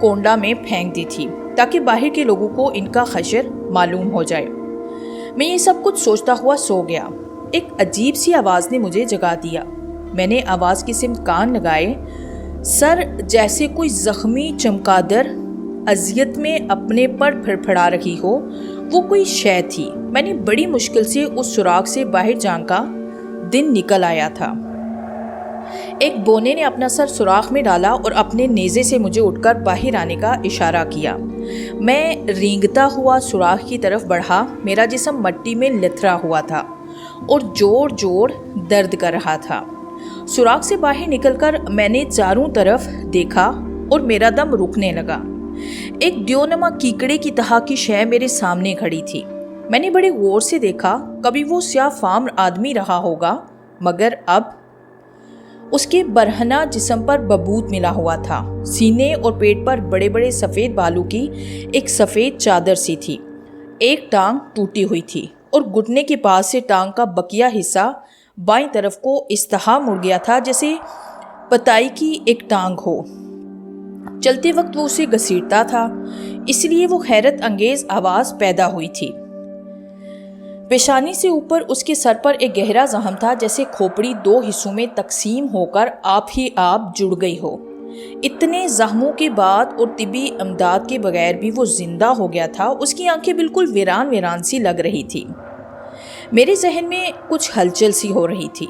کونڈا میں پھینک دی تھی تاکہ باہر کے لوگوں کو ان کا خشر معلوم ہو جائے۔ میں یہ سب کچھ سوچتا ہوا سو گیا۔ ایک عجیب سی آواز نے مجھے جگا دیا۔ میں نے آواز کی سمت کان لگائے۔ سر جیسے کوئی زخمی چمگادڑ اذیت میں اپنے پر پھڑپھڑا رہی ہو، وہ کوئی شے تھی۔ میں نے بڑی مشکل سے اس سوراخ سے باہر جھانکا۔ دن نکل آیا تھا۔ ایک بونے نے اپنا سر سوراخ میں ڈالا اور اپنے نیزے سے مجھے اٹھ کر باہر آنے کا اشارہ کیا۔ میں رینگتا ہوا سوراخ کی طرف بڑھا۔ میرا جسم مٹی میں لتھڑا ہوا تھا اور جوڑ جوڑ درد کر رہا تھا۔ سوراخ سے باہر نکل کر میں نے چاروں طرف دیکھا اور میرا دم رکنے لگا۔ ایک دیونما کیکڑے کی طرح کی شے میرے سامنے کھڑی تھی۔ میں نے بڑے غور سے دیکھا۔ کبھی وہ سیاہ فام آدمی رہا ہوگا، مگر اب اس کے برہنہ جسم پر ببوت ملا ہوا تھا۔ سینے اور پیٹ پر بڑے بڑے سفید بالوں کی ایک سفید چادر سی تھی۔ ایک ٹانگ ٹوٹی ہوئی تھی اور گھٹنے کے پاس سے ٹانگ کا بقیہ حصہ بائیں طرف کو اس طرح مڑ گیا تھا جیسے پتائی کی ایک ٹانگ ہو۔ چلتے وقت وہ اسے گھسیٹتا تھا، اس لیے وہ حیرت انگیز آواز پیدا ہوئی تھی۔ پیشانی سے اوپر اس کے سر پر ایک گہرا زخم تھا، جیسے کھوپڑی دو حصوں میں تقسیم ہو کر آپ ہی آپ جڑ گئی ہو۔ اتنے زخموں کے بعد اور طبی امداد کے بغیر بھی وہ زندہ ہو گیا تھا۔ اس کی آنکھیں بالکل ویران ویران سی لگ رہی تھی۔ میرے ذہن میں کچھ ہلچل سی ہو رہی تھی،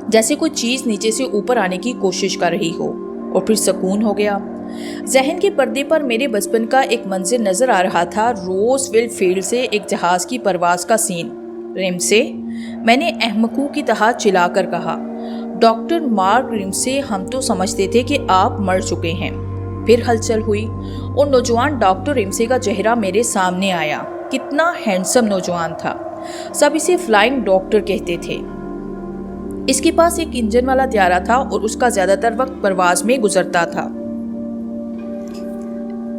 جیسے کوئی چیز نیچے سے اوپر آنے کی کوشش کر رہی ہو، اور پھر سکون ہو گیا۔ ذہن کے پردے پر میرے بچپن کا ایک منظر نظر آ رہا تھا، روز ویل فیلڈ سے ایک جہاز کی پرواز کا سین۔ رمسے، میں نے احمقوں کی طرح چلا کر کہا، ڈاکٹر مارک رمسے، ہم تو سمجھتے تھے کہ آپ مر چکے ہیں۔ پھر ہلچل ہوئی اور نوجوان ڈاکٹر رمسے کا چہرہ میرے سامنے آیا۔ کتنا ہینڈسم نوجوان تھا، سب اسے فلائنگ ڈاکٹر کہتے تھے۔ اس کے پاس ایک انجن والا طیارہ تھا اور اس کا زیادہ تر وقت پرواز میں گزرتا تھا۔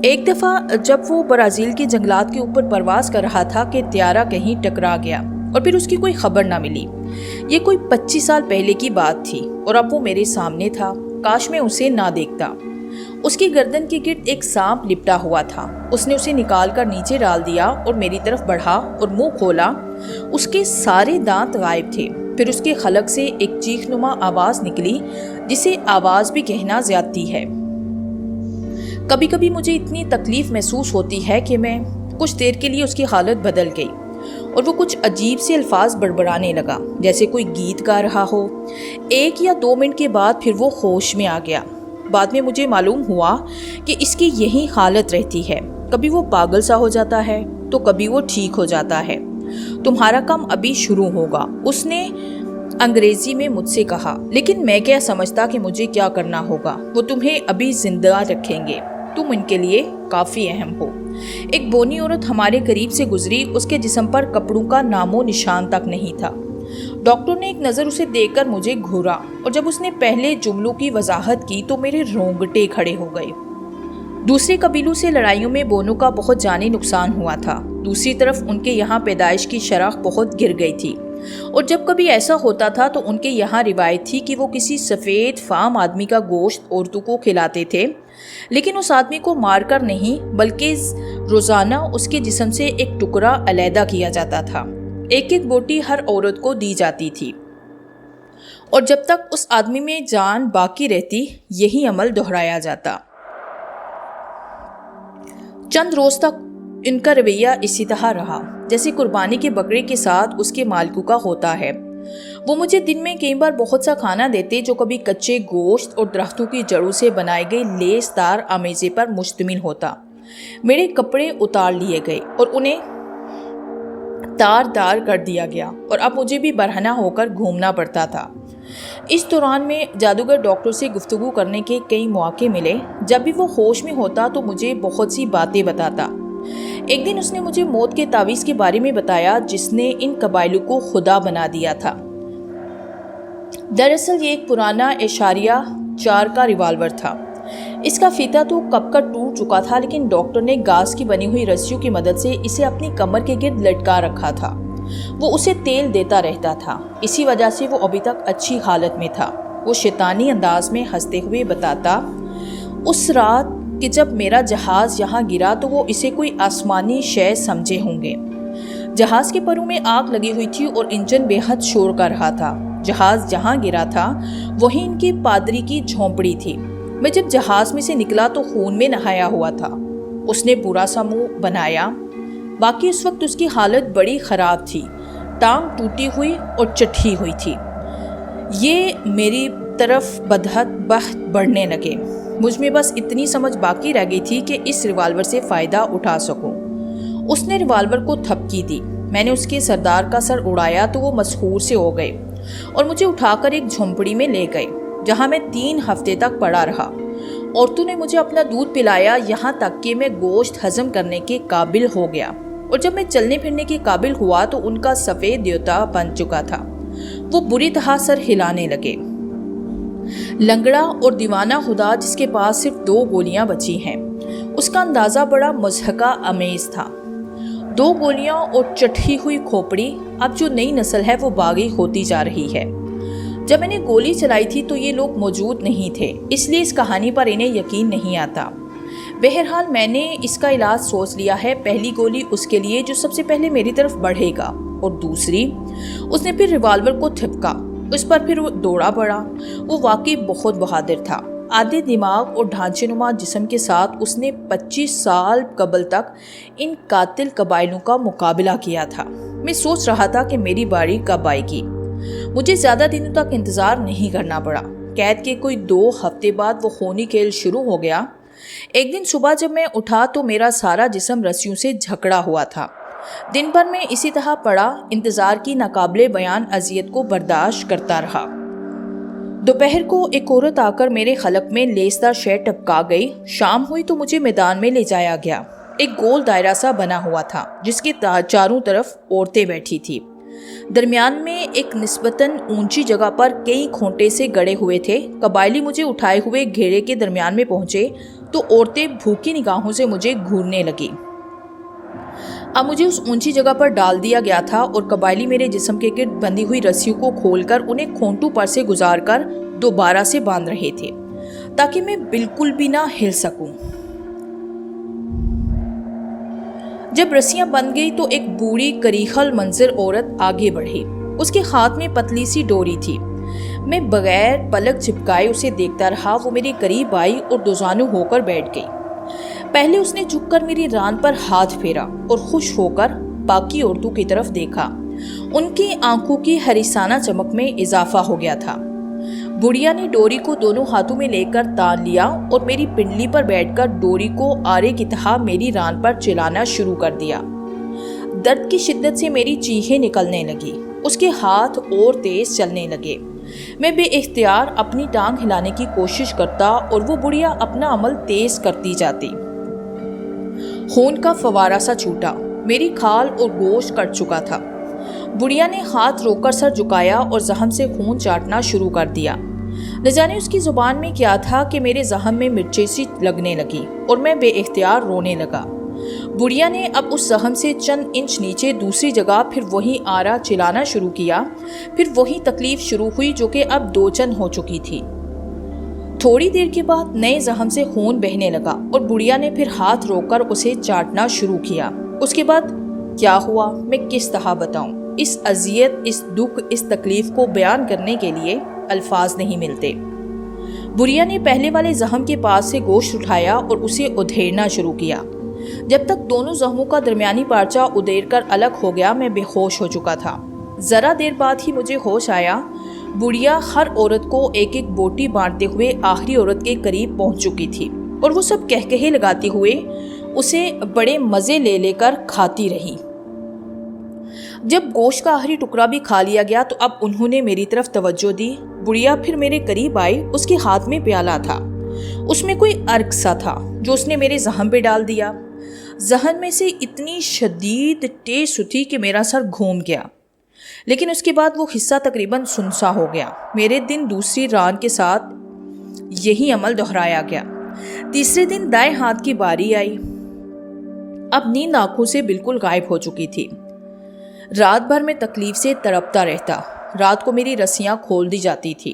ایک دفعہ جب وہ برازیل کے جنگلات کے اوپر پرواز کر رہا تھا کہ طیارہ کہیں ٹکرا گیا اور پھر اس کی کوئی خبر نہ ملی۔ یہ کوئی 25 سال پہلے کی بات تھی اور اب وہ میرے سامنے تھا۔ کاش میں اسے نہ دیکھتا۔ اس کی گردن کے گرد ایک سانپ لپٹا ہوا تھا۔ اس نے اسے نکال کر نیچے ڈال دیا اور میری طرف بڑھا اور منہ کھولا۔ اس کے سارے دانت غائب تھے۔ پھر اس کے خلق سے ایک چیخ نما آواز نکلی، جسے آواز بھی کہنا زیادتی ہے۔ کبھی کبھی مجھے اتنی تکلیف محسوس ہوتی ہے کہ میں کچھ دیر کے لیے اس کی حالت بدل گئی اور وہ کچھ عجیب سے الفاظ بڑبڑانے لگا، جیسے کوئی گیت گا رہا ہو۔ 1 یا 2 منٹ کے بعد پھر وہ ہوش میں آ گیا۔ بعد میں مجھے معلوم ہوا کہ اس کی یہی حالت رہتی ہے، کبھی وہ پاگل سا ہو جاتا ہے تو کبھی وہ ٹھیک ہو جاتا ہے۔ تمہارا کام ابھی شروع ہوگا، اس نے انگریزی میں مجھ سے کہا، لیکن میں کیا سمجھتا کہ مجھے کیا کرنا ہوگا۔ وہ تمہیں ابھی زندہ رکھیں گے، تم ان کے لیے کافی اہم ہو۔ ایک بونی عورت ہمارے قریب سے گزری، اس کے جسم پر کپڑوں کا نام و نشان تک نہیں تھا۔ ڈاکٹر نے ایک نظر اسے دیکھ کر مجھے گھورا اور جب اس نے پہلے جملوں کی وضاحت کی تو میرے رونگٹے کھڑے ہو گئے۔ دوسرے قبیلوں سے لڑائیوں میں بونوں کا بہت جانی نقصان ہوا تھا۔ دوسری طرف ان کے یہاں پیدائش کی شرح بہت گر گئی تھی، اور جب کبھی ایسا ہوتا تھا تو ان کے یہاں روایت تھی کہ وہ کسی سفید فام آدمی کا گوشت عورتوں کو کھلاتے تھے، لیکن اس آدمی کو مار کر نہیں، بلکہ روزانہ اس کے جسم سے ایک ٹکڑا علیحدہ کیا جاتا تھا۔ ایک ایک بوٹی ہر عورت کو دی جاتی تھی، اور جب تک اس آدمی میں جان باقی رہتی یہی عمل دہرایا جاتا۔ چند روز تک ان کا رویہ اسی طرح رہا جیسے قربانی کے بکرے کے ساتھ اس کے مالکوں کا ہوتا ہے۔ وہ مجھے دن میں کئی بار بہت سا کھانا دیتے جو کبھی کچے گوشت اور درختوں کی جڑوں سے بنائے گئے لیس دار آمیزے پر مشتمل ہوتا۔ میرے کپڑے اتار لیے گئے اور انہیں تار دار کر دیا گیا، اور اب مجھے بھی برہنہ ہو کر گھومنا پڑتا تھا۔ اس دوران میں جادوگر ڈاکٹر سے گفتگو کرنے کے کئی مواقع ملے۔ جب بھی وہ ہوش میں ہوتا تو مجھے بہت سی باتیں بتاتا۔ ایک دن اس نے مجھے موت کے تعویذ کے بارے میں بتایا جس نے ان قبائلوں کو خدا بنا دیا تھا۔ دراصل یہ ایک پرانا اشاریہ 4 کا ریوالور تھا۔ اس کا فیتا تو کب کا ٹوٹ چکا تھا، لیکن ڈاکٹر نے گاز کی بنی ہوئی رسیوں کی مدد سے اسے اپنی کمر کے گرد لٹکا رکھا تھا۔ وہ اسے تیل دیتا رہتا تھا، اسی وجہ سے وہ ابھی تک اچھی حالت میں تھا۔ وہ شیطانی انداز میں ہنستے ہوئے بتاتا، اس رات کہ جب میرا جہاز یہاں گرا تو وہ اسے کوئی آسمانی شے سمجھے ہوں گے۔ جہاز کے پروں میں آگ لگی ہوئی تھی اور انجن بے حد شور کر رہا تھا۔ جہاز جہاں گرا تھا وہیں ان کی پادری کی جھونپڑی تھی۔ میں جب جہاز میں سے نکلا تو خون میں نہایا ہوا تھا۔ اس نے برا سا منہ بنایا۔ باقی اس وقت اس کی حالت بڑی خراب تھی، ٹانگ ٹوٹی ہوئی اور چٹھی ہوئی تھی۔ یہ میری طرف بہت بڑھنے لگے۔ مجھ میں بس اتنی سمجھ باقی رہ گئی تھی کہ اس ریوالور سے فائدہ اٹھا سکوں۔ اس نے ریوالور کو تھپکی دی۔ میں نے اس کے سردار کا سر اڑایا تو وہ مسحور سے ہو گئے اور مجھے اٹھا کر ایک جھونپڑی میں لے گئے، جہاں میں 3 ہفتے تک پڑا رہا۔ عورتوں نے مجھے اپنا دودھ پلایا یہاں تک کہ میں گوشت ہضم کرنے کے قابل ہو گیا، اور جب میں چلنے پھرنے کے قابل ہوا تو ان کا سفید دیوتا بن چکا تھا۔ وہ بری طرح سر ہلانے لگے۔ لنگڑا اور دیوانہ خدا جس کے پاس صرف 2 گولیاں بچی ہیں، اس کا اندازہ بڑا مضحکہ امیز تھا۔ 2 گولیاں اور چٹھی ہوئی کھوپڑی۔ اب جو نئی نسل ہے وہ باغی ہوتی جا رہی ہے۔ جب میں نے گولی چلائی تھی تو یہ لوگ موجود نہیں تھے، اس لیے اس کہانی پر انہیں یقین نہیں آتا۔ بہرحال میں نے اس کا علاج سوچ لیا ہے۔ پہلی گولی اس کے لیے جو سب سے پہلے میری طرف بڑھے گا، اور دوسری۔ اس نے پھر ریوالور کو تھپکا، اس پر پھر وہ دوڑا پڑا۔ وہ واقعی بہت بہادر تھا۔ آدھے دماغ اور ڈھانچے نما جسم کے ساتھ اس نے 25 سال قبل تک ان قاتل قبائلوں کا مقابلہ کیا تھا۔ میں سوچ رہا تھا کہ میری باری کب آئے گی۔ مجھے زیادہ دنوں تک انتظار نہیں کرنا پڑا۔ قید کے کوئی 2 ہفتے بعد وہ خونی کھیل شروع ہو گیا۔ ایک دن صبح جب میں اٹھا تو میرا سارا جسم رسیوں سے جھکڑا ہوا تھا۔ دن بھر میں اسی طرح پڑا، انتظار کی ناقابل بیان اذیت کو برداشت کرتا رہا۔ دوپہر کو ایک عورت آ کر میرے خلق میں لیسدار شے ٹپکا گئی۔ شام ہوئی تو مجھے میدان میں لے جایا گیا۔ ایک گول دائرہ سا بنا ہوا تھا جس کے چاروں طرف عورتیں بیٹھی تھی۔ درمیان میں ایک نسبتاً اونچی جگہ پر کئی کھونٹے سے گڑے ہوئے تھے۔ قبائلی مجھے اٹھائے ہوئے گھیرے کے درمیان میں پہنچے تو عورتیں بھوکی نگاہوں سے مجھے گھورنے لگی۔ اب مجھے اس اونچی جگہ پر ڈال دیا گیا تھا اور قبائلی میرے جسم کے گرد بندھی ہوئی رسیوں کو کھول کر انہیں کھونٹوں پر سے گزار کر دوبارہ سے باندھ رہے تھے تاکہ میں بالکل بھی نہ ہل سکوں۔ جب رسیاں بند گئی تو ایک بوڑھی کریخل منظر عورت آگے بڑھی۔ اس کے ہاتھ میں پتلی سی ڈوری تھی۔ میں بغیر پلک جھپکائے اسے دیکھتا رہا۔ وہ میرے قریب آئی اور دوزانو ہو کر بیٹھ گئی۔ پہلے اس نے جھک کر میری ران پر ہاتھ پھیرا اور خوش ہو کر باقی عورتوں کی طرف دیکھا۔ ان کی آنکھوں کی حریصانہ چمک میں اضافہ ہو گیا تھا۔ بڑھیا نے ڈوری کو دونوں ہاتھوں میں لے کر تان لیا اور میری پنڈلی پر بیٹھ کر ڈوری کو آرے کی طرح میری ران پر چلانا شروع کر دیا۔ درد کی شدت سے میری چیخیں نکلنے لگی۔ اس کے ہاتھ اور تیز چلنے لگے۔ میں بے اختیار اپنی ٹانگ ہلانے کی کوشش کرتا اور وہ بڑھیا اپنا عمل تیز کرتی جاتی۔ خون کا فوارہ سا چھوٹا، میری کھال اور گوشت کٹ چکا تھا۔ بڑھیا نے ہاتھ روک کر سر جھکایا اور زخم سے خون چاٹنا شروع کر دیا۔ نہ جانے اس کی زبان میں کیا تھا کہ میرے زخم میں مرچیں سی لگنے لگی اور میں بے اختیار رونے لگا۔ بڑھیا نے اب اس زخم سے چند انچ نیچے دوسری جگہ پھر وہی آرا چلانا شروع کیا۔ پھر وہی تکلیف شروع ہوئی جو کہ اب 2 چند ہو چکی تھی۔ تھوڑی دیر کے بعد نئے زخم سے خون بہنے لگا اور بڑھیا نے پھر ہاتھ روک کر اسے چاٹنا شروع کیا۔ اس کے بعد کیا ہوا میں کس طرح بتاؤں؟ اس اذیت، اس دکھ، اس تکلیف کو بیان کرنے کے لیے الفاظ نہیں ملتے۔ بڑھیا نے پہلے والے زخم کے پاس سے گوشت اٹھایا اور اسے ادھیڑنا شروع کیا۔ جب تک دونوں زخموں کا درمیانی پارچہ ادھیڑ کر الگ ہو گیا میں بے ہوش ہو چکا تھا۔ ذرا دیر بعد ہی مجھے ہوش آیا۔ بڑھیا ہر عورت کو ایک ایک بوٹی بانٹتے ہوئے آخری عورت کے قریب پہنچ چکی تھی اور وہ سب کہکہے لگاتے ہوئے اسے بڑے مزے لے لے کر کھاتی رہی۔ جب گوشت کا آخری ٹکڑا بھی کھا لیا گیا تو اب انہوں نے میری طرف توجہ دی۔ بڑھیا پھر میرے قریب آئی۔ اس کے ہاتھ میں پیالہ تھا۔ اس میں کوئی عرق سا تھا جو اس نے میرے ذہن پہ ڈال دیا۔ ذہن میں سے اتنی شدید ٹیس اٹھی کہ میرا سر گھوم گیا، لیکن اس کے بعد وہ حصہ تقریباً سنسا ہو گیا۔ میرے دن دوسری ران کے ساتھ یہی عمل دہرایا گیا۔ تیسرے دن دائیں ہاتھ کی باری آئی۔ اب نیند آنکھوں سے بالکل غائب ہو چکی تھی۔ رات بھر میں تکلیف سے تڑپتا رہتا۔ رات کو میری رسیاں کھول دی جاتی تھی۔